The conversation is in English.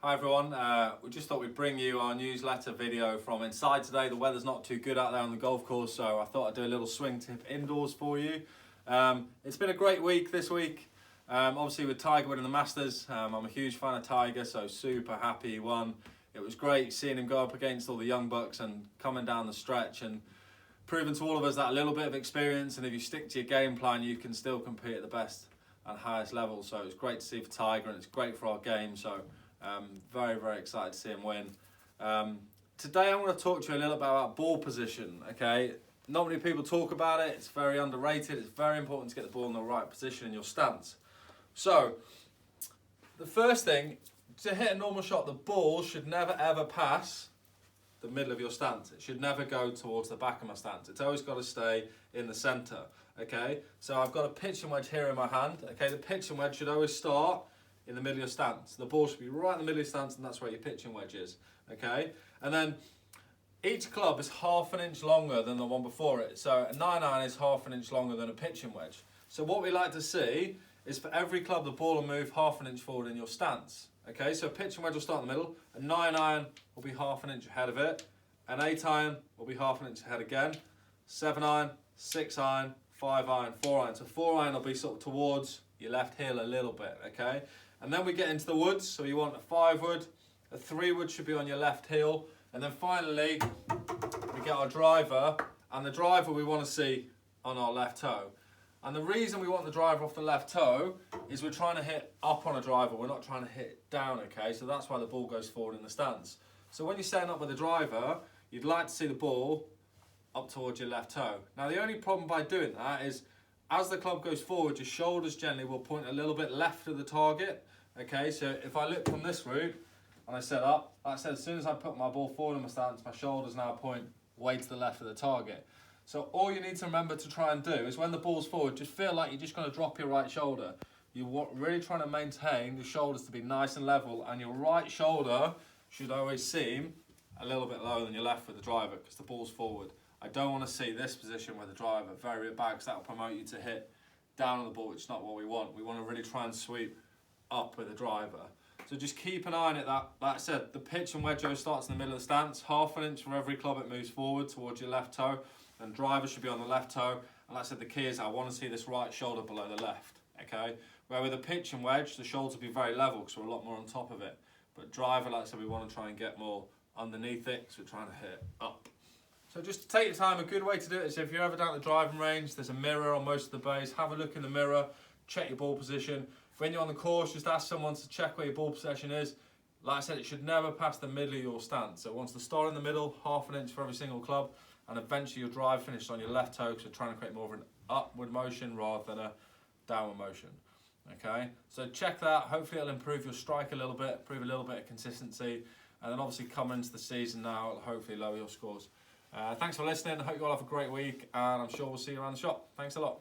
Hi everyone, we just thought we'd bring you our newsletter video from inside today. The weather's not too good out there on the golf course, so I thought I'd do a little swing tip indoors for you. It's been a great week this week, obviously with Tiger winning the Masters. I'm a huge fan of Tiger, so super happy he won. It was great seeing him go up against all the young bucks and coming down the stretch and proving to all of us that a little bit of experience, and if you stick to your game plan, you can still compete at the best and highest level. So it's great to see for Tiger, and it's great for our game. So very, very excited to see him win. Today I'm going to talk to you a little bit about ball position. Okay, not many people talk about it. It's very underrated. It's very important to get the ball in the right position in your stance. So the first thing, to hit a normal shot, the ball should never ever pass the middle of your stance. It should never go towards the back of my stance. It's always got to stay in the center. Okay, so I've got a pitching wedge here in my hand. Okay, the pitching wedge should always start in the middle of your stance. The ball should be right in the middle of your stance, and that's where your pitching wedge is. Okay, and then each club is half an inch longer than the one before it. So a 9-iron is half an inch longer than a pitching wedge. So what we like to see is for every club, the ball will move half an inch forward in your stance. Okay, so a pitching wedge will start in the middle, a 9-iron will be half an inch ahead of it, an 8-iron will be half an inch ahead again, 7-iron, 6-iron, 5-iron, 4-iron. So 4-iron will be sort of towards your left heel a little bit, okay? And then we get into the woods, so you want a 5-wood, a 3-wood should be on your left heel, and then finally we get our driver, and the driver we want to see on our left toe. And the reason we want the driver off the left toe is we're trying to hit up on a driver, we're not trying to hit down, okay? So that's why the ball goes forward in the stance. So when you're setting up with the driver, you'd like to see the ball up towards your left toe. Now the only problem by doing that is as the club goes forward, your shoulders generally will point a little bit left of the target. Okay, so if I look from this route and I set up, like I said, as soon as I put my ball forward in my stance, my shoulders now point way to the left of the target. So all you need to remember to try and do is when the ball's forward, just feel like you're just going to drop your right shoulder. You're really trying to maintain your shoulders to be nice and level, and your right shoulder should always seem a little bit lower than your left with the driver because the ball's forward. I don't want to see this position with the driver very bad because that will promote you to hit down on the ball, which is not what we want. We want to really try and sweep up with the driver. So just keep an eye on it. That, like I said, the pitch and wedge starts in the middle of the stance, half an inch from every club it moves forward towards your left toe, and driver should be on the left toe. And like I said, the key is I want to see this right shoulder below the left, okay? Where with a pitch and wedge, the shoulders will be very level because we're a lot more on top of it. But driver, like I said, we want to try and get more underneath it because we're trying to hit up. So just take your time. A good way to do it is if you're ever down at the driving range, there's a mirror on most of the bays. Have a look in the mirror, check your ball position. When you're on the course, just ask someone to check where your ball position is. Like I said, it should never pass the middle of your stance. So it wants to start in the middle, half an inch for every single club, and eventually your drive finishes on your left toe because you're trying to create more of an upward motion rather than a downward motion. Okay, so check that. Hopefully it'll improve your strike a little bit, improve a little bit of consistency, and then obviously coming into the season now, it'll hopefully lower your scores. Thanks for listening. I hope you all have a great week, and I'm sure we'll see you around the shop. Thanks a lot.